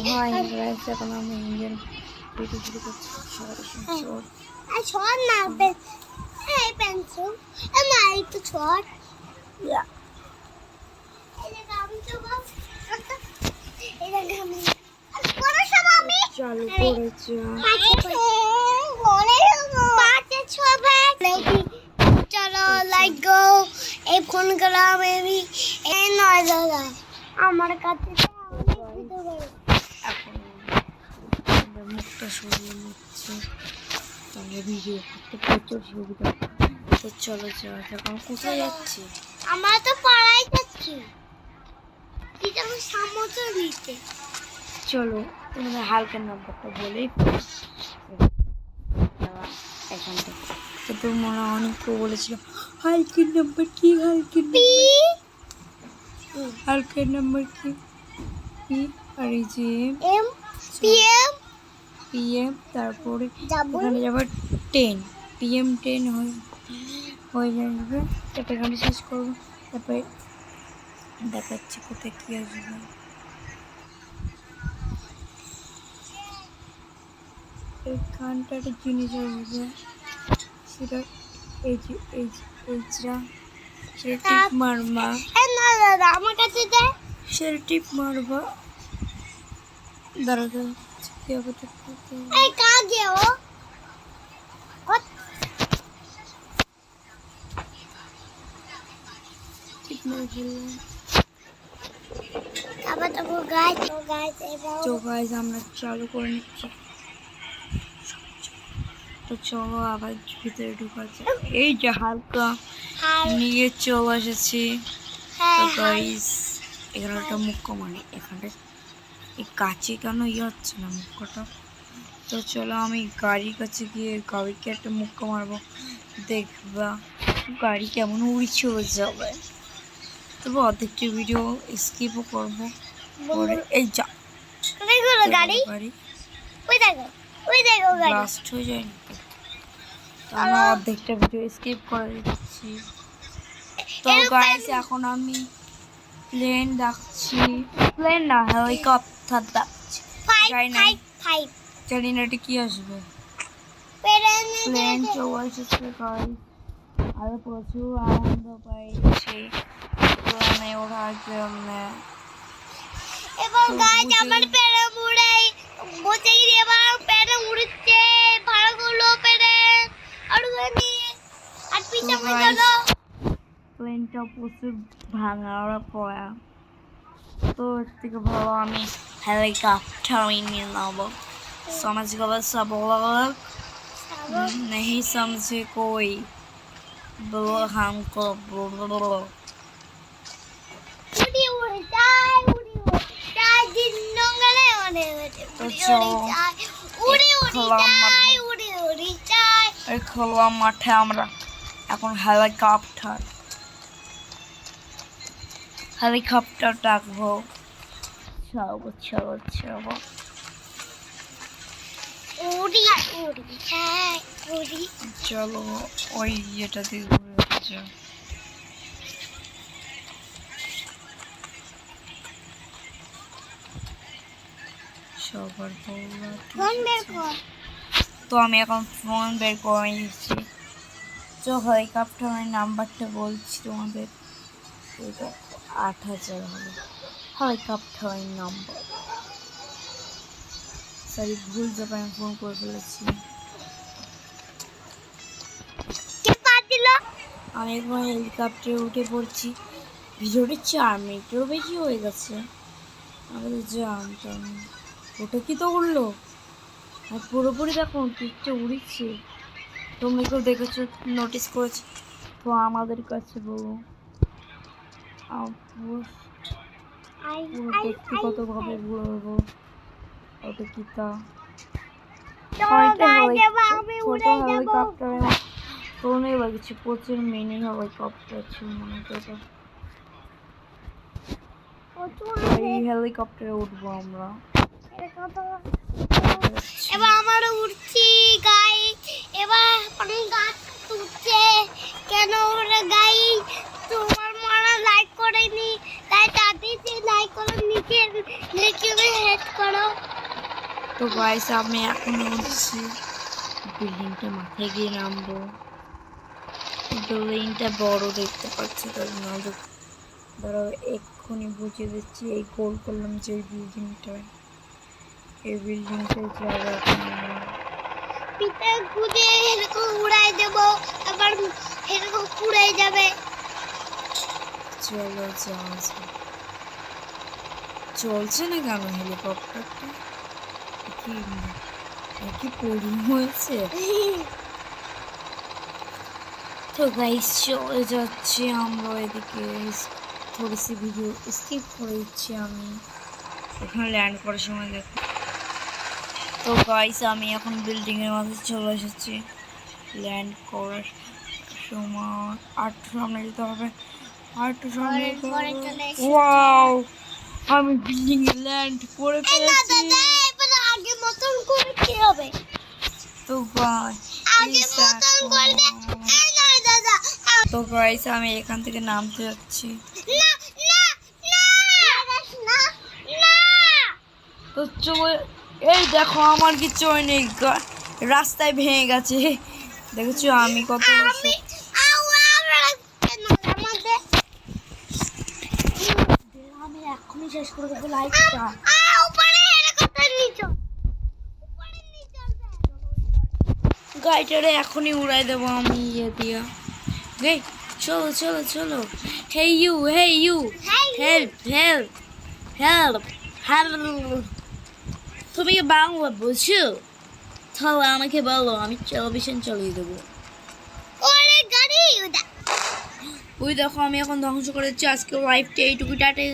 Hi guys, এখন আমি engine video শুরু করছি। আর শর্ট না এই পেন্সিল না একটু শর্ট ইয়া এই গাম তো বাস এই গাম কোন সময় আমি চালু করেছি। চলো লাইট গো এই ফোন গেলাম আমি এই নয় দাদা আমার কাছে এখন মুখটা সরিয়ে নিচ্ছে, তাহলে ভিডিও করতে প্রচুর সুবিধা। তো চলো যাওয়া যাক। আমি কোথায় যাচ্ছি? আমরা তো পাড়ায় যাচ্ছি, এটা আমার সামনে নিতে। চলো তোমাদের হালকের নাম্বারটা বলেই এখান থেকে। তো তোমরা অনেক বলেছিল হালকের নাম্বার কি, হালকের নাম্বার কি কি আর এই যে এম PM, তারপরে যাবো এখানে যাবে 10 PM 10 হয়ে যাবে। তারপরে এখানে শেষ করবো, তারপরে দেখাচ্ছি কোথায় কি আসবে। এখানটা একটা জিনিস আসবে, সেটা এই যে এইটা সেটা টিপ মারবা। না দাদা আমার কাছে দে, সেটা টিপ মারবা। দাঁড়া দাঁড়া কি হবে এই কাগে ও টিপ মারে ফেললাম। আবার তো গাইস এবার তো গাইস আমরা চালু করে নিচ্ছি। তো চলো আবার ভিতরে ঢুকাচ্ছে। এই যে হালকা নিয়ে চলে এসেছি। তো গাইস এখানে একটা মুখ্য, মানে এখানটা এই কাছে কেন হচ্ছে না মুখ্যটা। তো চলো আমি গাড়ির কাছে গিয়ে গাড়িকে একটা মুখ্য মারবো, দেখবা গাড়ি কেমন উড়ি চলে যাবে। তবে অর্ধেকটি ভিডিও স্কিপও করবো পরে। এই যা গাড়ি ওই দেখো গাড়ি ব্লাস্ট হয়ে যায় নাকি? তো আমি অর্ধেকটা ভিডিও স্কিপ করে দিচ্ছি। তো গাইস এখন আমি প্লেন ডাকছি, প্লেন না হেলিকপ্টার ডাকছি। জানি না এটা কি আসবে। প্লেন চলে এসেছে গাইস, আর প্রচুর আনন্দ পাইছি প্লেনে ওঠার জন্য। এবং গাইস আমার পেরে মুড়ে বসে গিয়ে এবার পেরে উড়ছে ভাড়াগুলো পেরে আর পিছনে চলো। প্লেনটা প্রচুর ভাঙা পড়া, তো এর থেকে ভালো আমি हेलीकॉप्टर में लाओ। समझ गए सब लोग? नहीं समझे कोई बोलो हमको बोलो। उड़ी उड़ी जाए दिन नंगले होने तो चलो उड़ी उड़ी जाए এই খোলা মাঠে আমরা এখন হেলিকপ্টার ডাকবো। চলো उड़ी जाए उड़ी চলো ওই ইয়েটা দিয়ে ঘুরে যাচ্ছে। সবার ফোন বের কর। তো আমি এখন ফোন বের করে নিচ্ছি। তো হেলিকপ্টারের নাম্বারটা বলছি তোমাদের, 8000 হবে হেলিকপ্টারের নাম্বার। সরি ভুল জায়গায় আমি ফোন করে ফেলেছি। আমি একবার হেলিকপ্টারে উঠে পড়ছি। ভিডিওটি 4 মিনিটেরও বেশি হয়ে গেছে। আমাদের জানতাম ওটা কি তো উঠলো, আর পুরোপুরি দেখো পিকটা উড়িচ্ছে। তোমরা কেউ দেখেছো, নোটিস করেছো? তো আমাদের কাছে বলো ব্যক্তিগতভাবে বলবো ওটা কি তা হেলিকপ্টারে ফোনে লাগছে। প্রচুর মিনি হেলিকপ্টার ছিল মনে হয়। এই হেলিকপ্টারে উঠবো আমরা। এবার আমার উঠছি গাইস, এবার আমি গাছ তুলছে কেন ওরা গাইস তোমার মারা লাইক করেনি, তাই তাড়াতাড়ি লাইক করো, নিচে লিখে হেড করো। তো গাইস আমি এখন উঠছি, বিল্ডিংটা মাথায় গিয়ে নামবো। বিল্ডিংটা বড় দেখতে পাচ্ছি, তার নজর ধরো এক্ষুনি বুঝিয়ে দিচ্ছি। এই গোল করলাম যে বিল্ডিংটা, এই বিল্ডিংটাই যাবো এখন আমরা। পিতা খুদে এরকম উড়াই দেব, আবার এরকম উড়াই যাবে। চলো যাওয়া যাক। চলছে না কেন হেলিকপ্টারটা? কি পরি হয়েছে? তো গাইস চলে যাচ্ছি আমরা এদিকে। থোড়ি সি ভিডিও স্কিপ করে দিচ্ছি আমি, ওখানে ল্যান্ড করার সময় দেখো। তো গাইস আমি এখন বিল্ডিং এর মাঝে চলে এসেছি। ল্যান্ড করার সময় আরেকটু সামনে যেতে হবে, আরেকটু সামনে যেতে পরে হবে। চলে এসেছি। ওয়াও, আমি বিল্ডিং এ ল্যান্ড করে এই না ফেলেছি। দাদা, এবার আগের মতন করে কি হবে? তো গাইস আগের মতন করলে এই নয় দাদা। তো গাইস আমি এখান থেকে নামতে যাচ্ছি। না না না না না। তো চলে, এই দেখো আমার কিছু হয়নি, রাস্তায় ভেঙে গেছে। দেখেছো আমি কত আমি আমাদের আমি এখনই শেষ করে দেবো লাইফটা। উপরে হেলিকপ্টার নিচে, উপরে নিচে গাড়িটারে এখনই উড়াই দেবো আমি ইয়ে দিয়া। গে চলো চলো চলো। Hey you, help help help help. তুমি কি বাংলা বুঝছো? তাহলে আমাকে বলো, আমি টেলিভিশন চালিয়ে দেবো। ওরে গাড়ি ওটা। ওই দেখো আমি এখন ধ্বংস করে দিচ্ছি আজকে লাইফটা। এইটুকু টাটে।